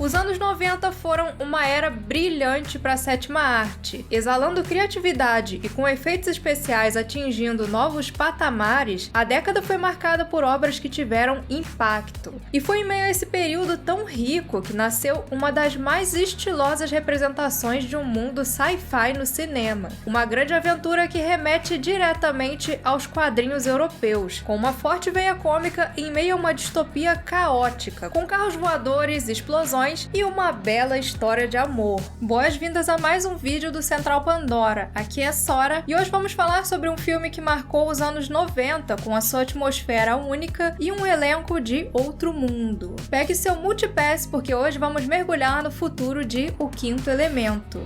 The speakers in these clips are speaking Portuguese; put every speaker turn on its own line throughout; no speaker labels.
Os anos 90 foram uma era brilhante para a sétima arte. Exalando criatividade e com efeitos especiais atingindo novos patamares, a década foi marcada por obras que tiveram impacto. E foi em meio a esse período tão rico que nasceu uma das mais estilosas representações de um mundo sci-fi no cinema. Uma grande aventura que remete diretamente aos quadrinhos europeus, com uma forte veia cômica em meio a uma distopia caótica, com carros voadores, explosões e uma bela história de amor. Boas-vindas a mais um vídeo do Central Pandora. Aqui é Sora e hoje vamos falar sobre um filme que marcou os anos 90 com a sua atmosfera única e um elenco de outro mundo. Pegue seu multipass porque hoje vamos mergulhar no futuro de O Quinto Elemento.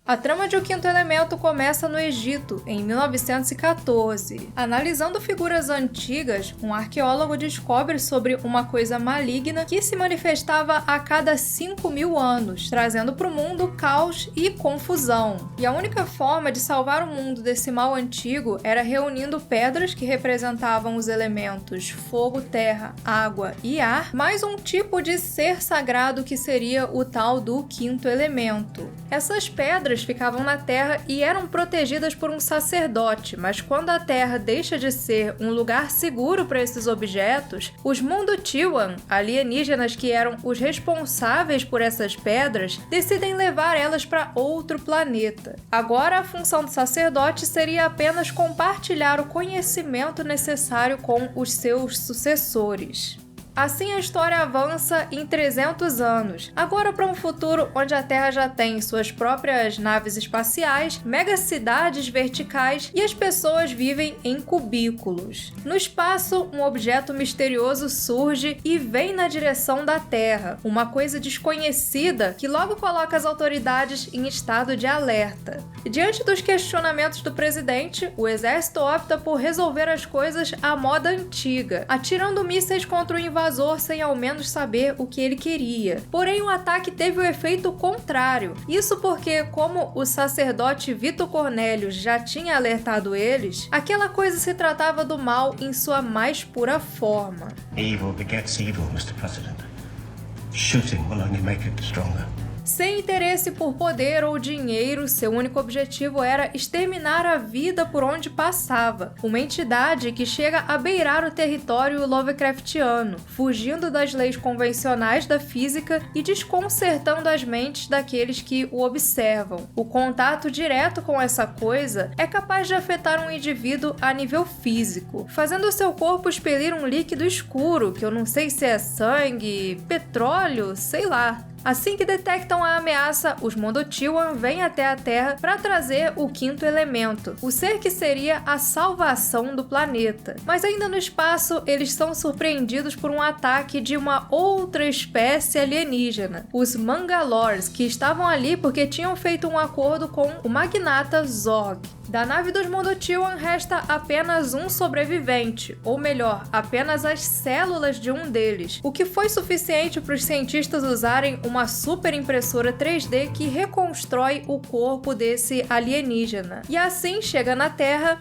A trama de O Quinto Elemento começa no Egito, em 1914. Analisando figuras antigas, um arqueólogo descobre sobre uma coisa maligna que se manifestava a cada 5.000 anos, trazendo para o mundo caos e confusão. E a única forma de salvar o mundo desse mal antigo era reunindo pedras que representavam os elementos fogo, terra, água e ar, mais um tipo de ser sagrado que seria o tal do Quinto Elemento. Essas pedras ficavam na terra e eram protegidas por um sacerdote, mas quando a terra deixa de ser um lugar seguro para esses objetos, os Munduchiwan, alienígenas que eram os responsáveis por essas pedras, decidem levar elas para outro planeta. Agora a função do sacerdote seria apenas compartilhar o conhecimento necessário com os seus sucessores. Assim a história avança em 300 anos, agora para um futuro onde a Terra já tem suas próprias naves espaciais, megacidades verticais e as pessoas vivem em cubículos. No espaço, um objeto misterioso surge e vem na direção da Terra, uma coisa desconhecida que logo coloca as autoridades em estado de alerta. Diante dos questionamentos do presidente, o exército opta por resolver as coisas à moda antiga, atirando mísseis contra o invasor sem ao menos saber o que ele queria. Porém, o ataque teve o efeito contrário. Isso porque, como o sacerdote Vito Cornelius já tinha alertado eles, aquela coisa se tratava do mal em sua mais pura forma.
Evil begets evil, Mr. President. Shooting will only make it stronger.
Sem interesse por poder ou dinheiro, seu único objetivo era exterminar a vida por onde passava. Uma entidade que chega a beirar o território Lovecraftiano, fugindo das leis convencionais da física e desconcertando as mentes daqueles que o observam. O contato direto com essa coisa é capaz de afetar um indivíduo a nível físico, fazendo seu corpo expelir um líquido escuro, que eu não sei se é sangue, petróleo, sei lá. Assim que detectam a ameaça, os Munduchiwan vêm até a Terra para trazer o Quinto Elemento, o ser que seria a salvação do planeta. Mas ainda no espaço, eles são surpreendidos por um ataque de uma outra espécie alienígena, os Mangalores, que estavam ali porque tinham feito um acordo com o magnata Zog. Da nave dos Munduchiwan resta apenas um sobrevivente, ou melhor, apenas as células de um deles, o que foi suficiente para os cientistas usarem uma super impressora 3D que reconstrói o corpo desse alienígena. E assim chega na Terra.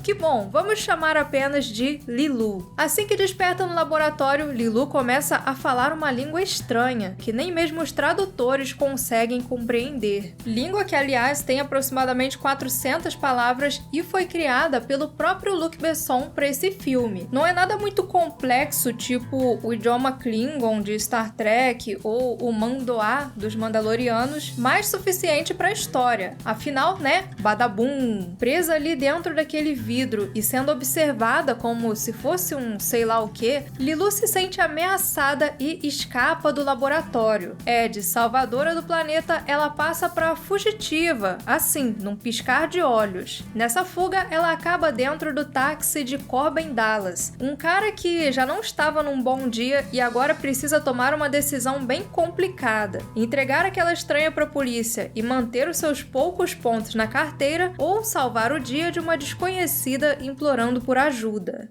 Que bom, vamos chamar apenas de Lilu. Assim que desperta no laboratório, Lilu começa a falar uma língua estranha, que nem mesmo os tradutores conseguem compreender. Língua que, aliás, tem aproximadamente 400 palavras e foi criada pelo próprio Luc Besson para esse filme. Não é nada muito complexo, tipo o idioma Klingon de Star Trek ou o Mandoá dos Mandalorianos, mas suficiente para a história. Afinal, né? Badabum! Presa ali dentro daquele vidro e sendo observada como se fosse um sei lá o que, Lilu se sente ameaçada e escapa do laboratório. De salvadora do planeta, ela passa para fugitiva, assim, num piscar de olhos. Nessa fuga, ela acaba dentro do táxi de Corbin Dallas, um cara que já não estava num bom dia e agora precisa tomar uma decisão bem complicada: entregar aquela estranha para a polícia e manter os seus poucos pontos na carteira, ou salvar o dia de uma desconhecida implorando por ajuda.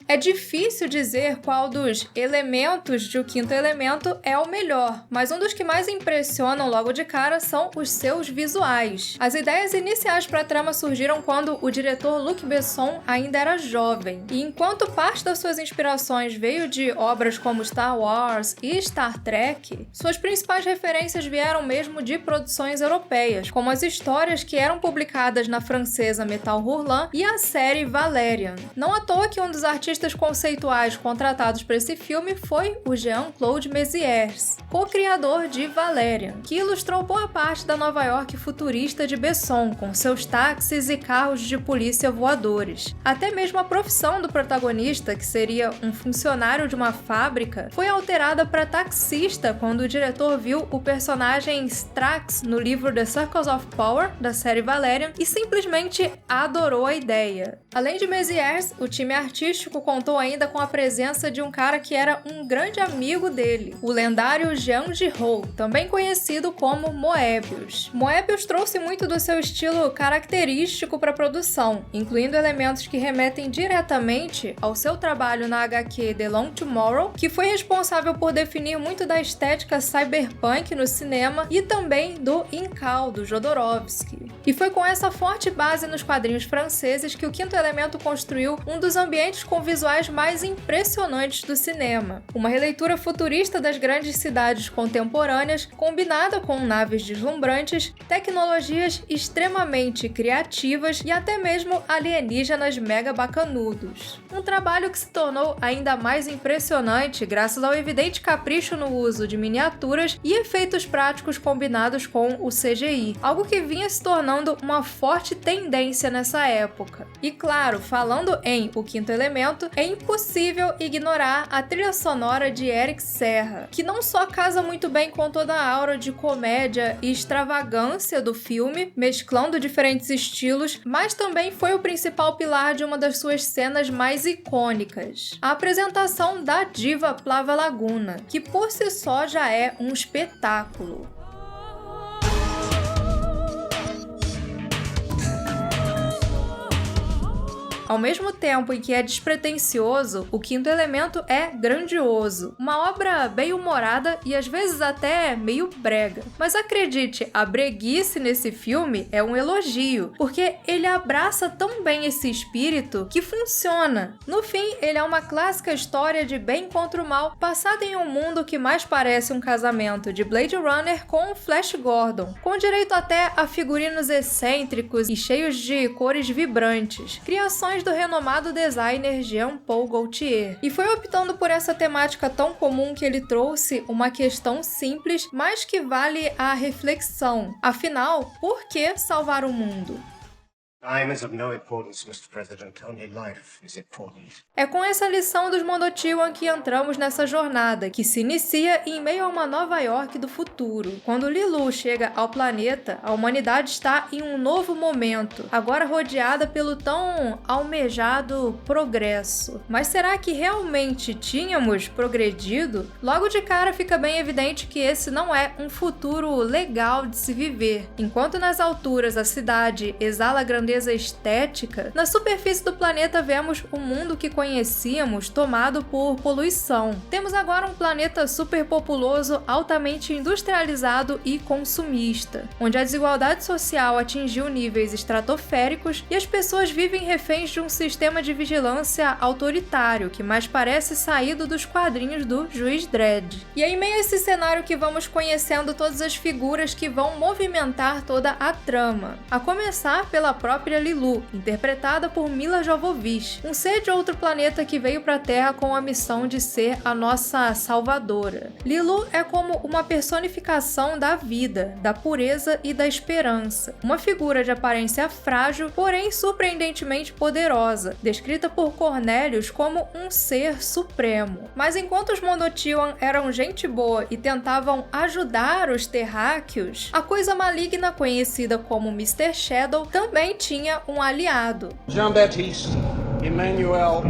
É difícil dizer qual dos elementos de O Quinto Elemento é o melhor, mas um dos que mais impressionam logo de cara são os seus visuais. As ideias iniciais para a trama surgiram quando o diretor Luc Besson ainda era jovem, e enquanto parte das suas inspirações veio de obras como Star Wars e Star Trek, suas principais referências vieram mesmo de produções europeias, como as histórias que eram publicadas na francesa Metal Hurlant e a série Valerian. Não à toa que um dos artistas conceituais contratados para esse filme foi o Jean-Claude Mézières, co-criador de Valerian, que ilustrou boa parte da Nova York futurista de Besson, com seus táxis e carros de polícia voadores. Até mesmo a profissão do protagonista, que seria um funcionário de uma fábrica, foi alterada para taxista quando o diretor viu o personagem Strax no livro The Circles of Power, da série Valerian, e simplesmente adorou a ideia. Além de Mézières, o time artístico contou ainda com a presença de um cara que era um grande amigo dele, o lendário Jean Giraud, também conhecido como Moebius. Moebius trouxe muito do seu estilo característico para a produção, incluindo elementos que remetem diretamente ao seu trabalho na HQ The Long Tomorrow, que foi responsável por definir muito da estética cyberpunk no cinema e também do Incal, do Jodorowsky. E foi com essa forte base nos quadrinhos franceses que o Quinto Elemento construiu um dos ambientes com visuais mais impressionantes do cinema. Uma releitura futurista das grandes cidades contemporâneas, combinada com naves deslumbrantes, tecnologias extremamente criativas e até mesmo alienígenas mega bacanudos. Um trabalho que se tornou ainda mais impressionante graças ao evidente capricho no uso de miniaturas e efeitos práticos combinados com o CGI, algo que vinha se tornando uma forte tendência nessa época. E claro, falando em O Quinto Elemento, é impossível ignorar a trilha sonora de Eric Serra, que não só casa muito bem com toda a aura de comédia e extravagância do filme, mesclando diferentes estilos, mas também foi o principal pilar de uma das suas cenas mais icônicas. A apresentação da diva Plava Laguna, que por si só já é um espetáculo. Ao mesmo tempo em que é despretensioso, O Quinto Elemento é grandioso. Uma obra bem-humorada e às vezes até meio brega. Mas acredite, a breguice nesse filme é um elogio, porque ele abraça tão bem esse espírito que funciona. No fim, ele é uma clássica história de bem contra o mal, passada em um mundo que mais parece um casamento de Blade Runner com Flash Gordon, com direito até a figurinos excêntricos e cheios de cores vibrantes, criações do renomado designer Jean-Paul Gaultier. E foi optando por essa temática tão comum que ele trouxe uma questão simples, mas que vale a reflexão. Afinal, por que salvar o mundo?
Time is of no importance, Mr. President. Only life is important.
É com essa lição dos Mondotiwan que entramos nessa jornada, que se inicia em meio a uma Nova York do futuro. Quando Lilu chega ao planeta, a humanidade está em um novo momento, agora rodeada pelo tão almejado progresso. Mas será que realmente tínhamos progredido? Logo de cara fica bem evidente que esse não é um futuro legal de se viver. Enquanto nas alturas a cidade exala grandeza estética, na superfície do planeta vemos o mundo que conhecíamos tomado por poluição. Temos agora um planeta superpopuloso, altamente industrializado e consumista, onde a desigualdade social atingiu níveis estratosféricos e as pessoas vivem reféns de um sistema de vigilância autoritário que mais parece saído dos quadrinhos do Juiz Dredd. E é em meio a esse cenário que vamos conhecendo todas as figuras que vão movimentar toda a trama, a começar pela própria Lilu, interpretada por Milla Jovovich, um ser de outro planeta que veio para a Terra com a missão de ser a nossa salvadora. Lilu é como uma personificação da vida, da pureza e da esperança. Uma figura de aparência frágil, porém surpreendentemente poderosa, descrita por Cornelius como um ser supremo. Mas enquanto os Mondotiwan eram gente boa e tentavam ajudar os terráqueos, a coisa maligna conhecida como Mr. Shadow também tinha um aliado.
Jean-Baptiste Emmanuel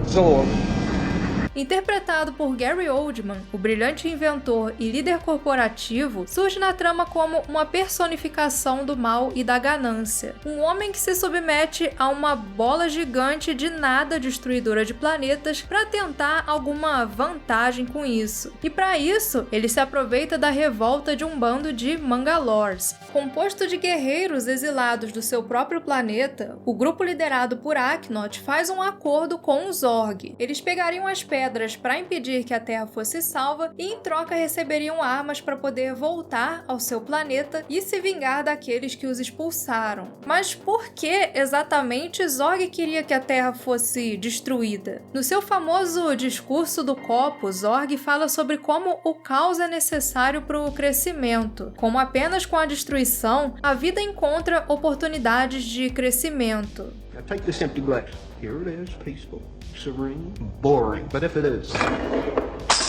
Zorn,
Interpretado por Gary Oldman, o brilhante inventor e líder corporativo surge na trama como uma personificação do mal e da ganância. Um homem que se submete a uma bola gigante de nada destruidora de planetas para tentar alguma vantagem com isso. E para isso, ele se aproveita da revolta de um bando de Mangalores. Composto de guerreiros exilados do seu próprio planeta, o grupo liderado por Aknot faz um acordo com os Zorg. Eles pegariam as pedras para impedir que a Terra fosse salva e em troca receberiam armas para poder voltar ao seu planeta e se vingar daqueles que os expulsaram. Mas por que exatamente Zorg queria que a Terra fosse destruída? No seu famoso discurso do copo, Zorg fala sobre como o caos é necessário para o crescimento, como apenas com a destruição a vida encontra oportunidades de crescimento.
Now take this empty glass. Here it is, peaceful, serene, boring. But if it is,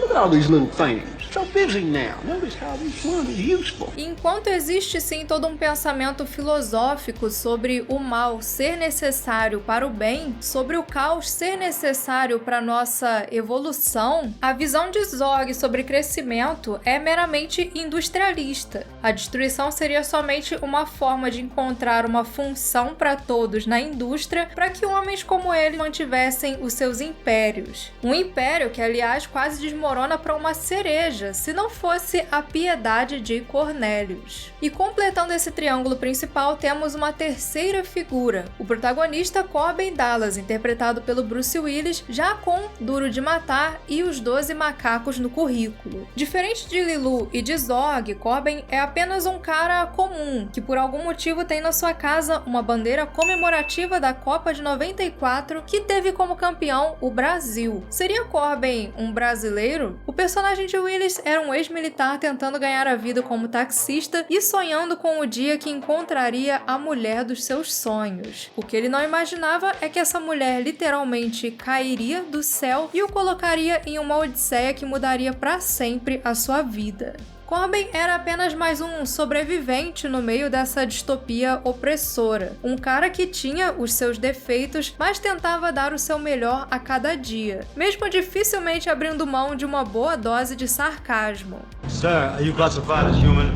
look at all these little things. So busy now. Notice how each one is useful.
Enquanto existe sim todo um pensamento filosófico sobre o mal ser necessário para o bem, sobre o caos ser necessário para nossa evolução, a visão de Zorg sobre crescimento é meramente industrialista. A destruição seria somente uma forma de encontrar uma função para todos na indústria para que homens como ele mantivessem os seus impérios. Um império que, aliás, quase desmorona para uma cereja, se não fosse a piedade de Cornélios. E completando esse triângulo principal, temos uma terceira figura, o protagonista Corbin Dallas, interpretado pelo Bruce Willis, já com Duro de Matar e os 12 macacos no currículo. Diferente de Leeloo e de Zorg, Corbin é apenas um cara comum, que por algum motivo tem na sua casa uma bandeira comemorativa da Copa de 94, que teve como campeão o Brasil. Seria Corbin um brasileiro? O personagem de Willis era um ex-militar tentando ganhar a vida como taxista e sonhando com o dia que encontraria a mulher dos seus sonhos. O que ele não imaginava é que essa mulher literalmente cairia do céu e o colocaria em uma odisseia que mudaria para sempre a sua vida. Corbin era apenas mais um sobrevivente no meio dessa distopia opressora. Um cara que tinha os seus defeitos, mas tentava dar o seu melhor a cada dia, mesmo dificilmente abrindo mão de uma boa dose de sarcasmo.
Sir, are you classified as human?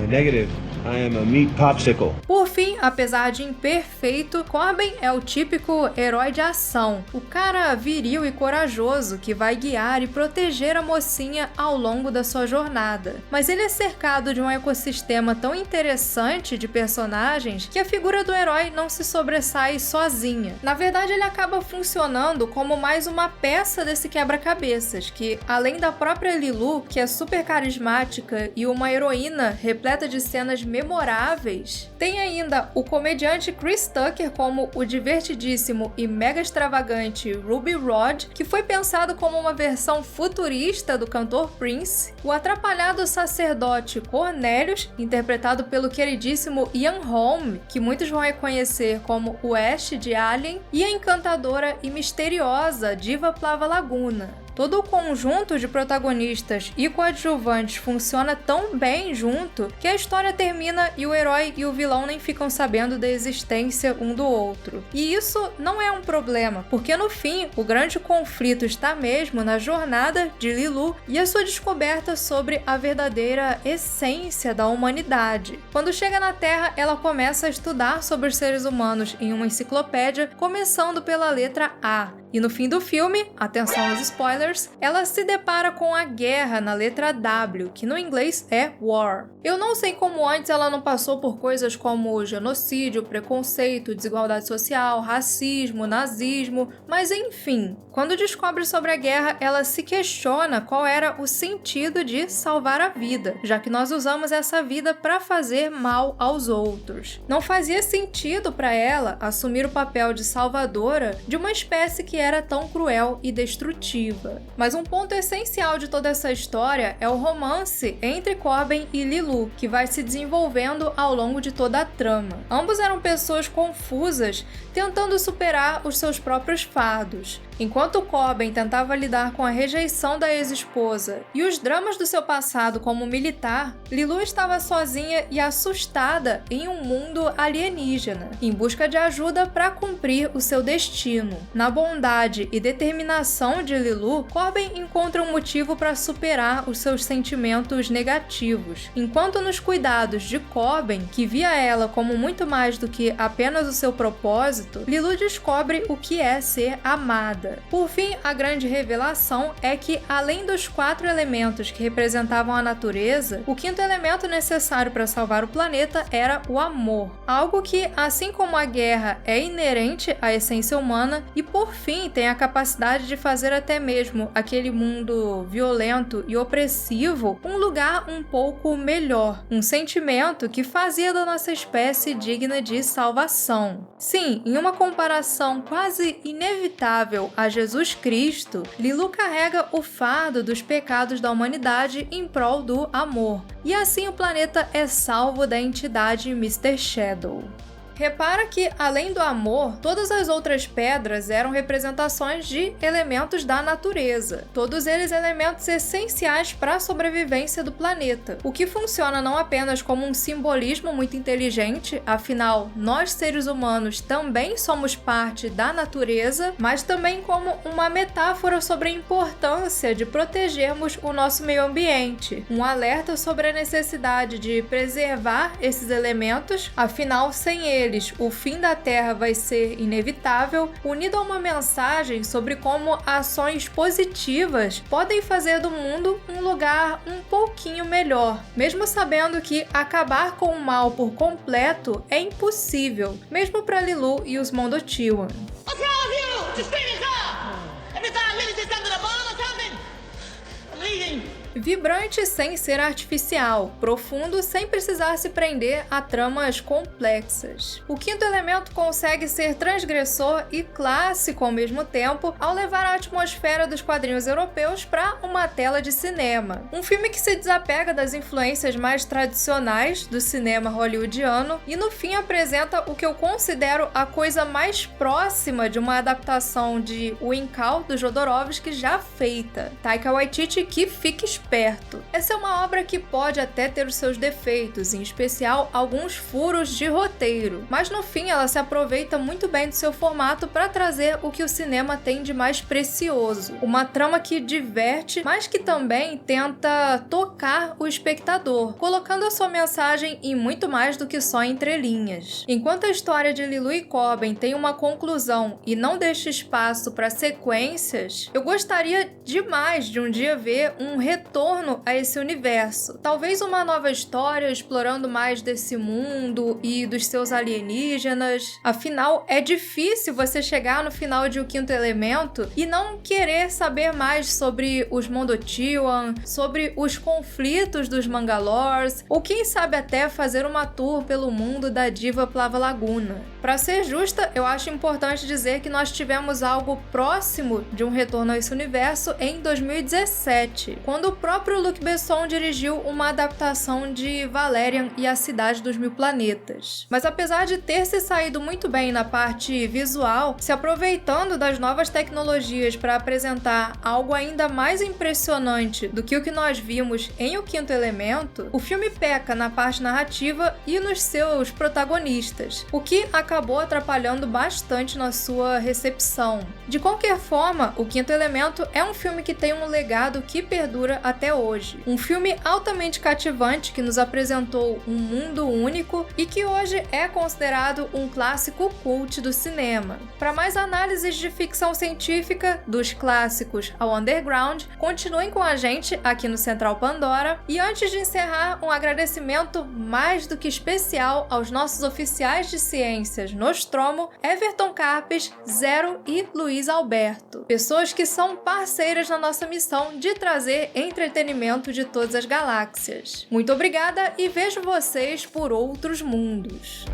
Negative. I am a meat popsicle.
Por fim, apesar de imperfeito, Corbin é o típico herói de ação, o cara viril e corajoso que vai guiar e proteger a mocinha ao longo da sua jornada. Mas ele é cercado de um ecossistema tão interessante de personagens que a figura do herói não se sobressai sozinha. Na verdade, ele acaba funcionando como mais uma peça desse quebra-cabeças, que além da própria Leeloo, que é super carismática e uma heroína repleta de cenas memoráveis, tem ainda o comediante Chris Tucker como o divertidíssimo e mega extravagante Ruby Rhod, que foi pensado como uma versão futurista do cantor Prince, o atrapalhado sacerdote Cornélios, interpretado pelo queridíssimo Ian Holm, que muitos vão reconhecer como o Ash de Alien, e a encantadora e misteriosa Diva Plava Laguna. Todo o conjunto de protagonistas e coadjuvantes funciona tão bem junto que a história termina e o herói e o vilão nem ficam sabendo da existência um do outro. E isso não é um problema, porque no fim o grande conflito está mesmo na jornada de Leeloo e a sua descoberta sobre a verdadeira essência da humanidade. Quando chega na Terra, ela começa a estudar sobre os seres humanos em uma enciclopédia, começando pela letra A. E no fim do filme, atenção aos spoilers, ela se depara com a guerra na letra W, que no inglês é War. Eu não sei como antes ela não passou por coisas como genocídio, preconceito, desigualdade social, racismo, nazismo, mas enfim, quando descobre sobre a guerra, ela se questiona qual era o sentido de salvar a vida, já que nós usamos essa vida para fazer mal aos outros. Não fazia sentido para ela assumir o papel de salvadora de uma espécie que era tão cruel e destrutiva. Mas um ponto essencial de toda essa história é o romance entre Corbin e Leeloo, que vai se desenvolvendo ao longo de toda a trama. Ambos eram pessoas confusas, tentando superar os seus próprios fardos. Enquanto Corbin tentava lidar com a rejeição da ex-esposa e os dramas do seu passado como militar, Lilu estava sozinha e assustada em um mundo alienígena, em busca de ajuda para cumprir o seu destino. Na bondade e determinação de Lilu, Corbin encontra um motivo para superar os seus sentimentos negativos, enquanto nos cuidados de Corbin, que via ela como muito mais do que apenas o seu propósito, Lilu descobre o que é ser amada. Por fim, a grande revelação é que, além dos 4 elementos que representavam a natureza, o 5º elemento necessário para salvar o planeta era o amor. Algo que, assim como a guerra é inerente à essência humana e, por fim, tem a capacidade de fazer até mesmo aquele mundo violento e opressivo um lugar um pouco melhor. Um sentimento que fazia da nossa espécie digna de salvação. Sim, em uma comparação quase inevitável a Jesus Cristo, Lilu carrega o fardo dos pecados da humanidade em prol do amor. E assim o planeta é salvo da entidade Mr. Shadow. Repara que, além do amor, todas as outras pedras eram representações de elementos da natureza. Todos eles elementos essenciais para a sobrevivência do planeta, o que funciona não apenas como um simbolismo muito inteligente, afinal, nós seres humanos também somos parte da natureza, mas também como uma metáfora sobre a importância de protegermos o nosso meio ambiente, um alerta sobre a necessidade de preservar esses elementos, afinal, sem eles, o fim da Terra vai ser inevitável, unido a uma mensagem sobre como ações positivas podem fazer do mundo um lugar um pouquinho melhor, mesmo sabendo que acabar com o mal por completo é impossível, mesmo para Lilu e os Mondotilian.
What's wrong with you? Just scream and call! Every time Lily says something to bomb or something, I'm leaving.
Vibrante sem ser artificial, profundo sem precisar se prender a tramas complexas. O 5º elemento consegue ser transgressor e clássico ao mesmo tempo ao levar a atmosfera dos quadrinhos europeus para uma tela de cinema. Um filme que se desapega das influências mais tradicionais do cinema hollywoodiano e no fim apresenta o que eu considero a coisa mais próxima de uma adaptação de O Incal do Jodorowsky já feita. Taika Waititi que fique esperto. Essa é uma obra que pode até ter os seus defeitos, em especial alguns furos de roteiro, mas no fim ela se aproveita muito bem do seu formato para trazer o que o cinema tem de mais precioso. Uma trama que diverte, mas que também tenta tocar o espectador, colocando a sua mensagem em muito mais do que só entrelinhas. Enquanto a história de Lilu e Corbin tem uma conclusão e não deixa espaço para sequências, eu gostaria demais de um dia ver um retorno a esse universo. Talvez uma nova história explorando mais desse mundo e dos seus alienígenas. Afinal, é difícil você chegar no final de O 5º Elemento e não querer saber mais sobre os Mondotilian, sobre os conflitos dos Mangalores, ou quem sabe até fazer uma tour pelo mundo da diva Plava Laguna. Para ser justa, eu acho importante dizer que nós tivemos algo próximo de um retorno a esse universo em 2017, quando o próprio Luc Besson dirigiu uma adaptação de Valerian e a Cidade dos Mil Planetas. Mas apesar de ter se saído muito bem na parte visual, se aproveitando das novas tecnologias para apresentar algo ainda mais impressionante do que o que nós vimos em O 5º Elemento, o filme peca na parte narrativa e nos seus protagonistas, o que acabou atrapalhando bastante na sua recepção. De qualquer forma, O 5º Elemento é um filme que tem um legado que perdura até hoje. Um filme altamente cativante que nos apresentou um mundo único e que hoje é considerado um clássico cult do cinema. Para mais análises de ficção científica, dos clássicos ao underground, continuem com a gente aqui no Central Pandora. E antes de encerrar, um agradecimento mais do que especial aos nossos oficiais de ciências Nostromo, Everton Carpes, Zero e Luiz Alberto. Pessoas que são parceiras na nossa missão de trazer entretenimento de todas as galáxias. Muito obrigada e vejo vocês por outros mundos.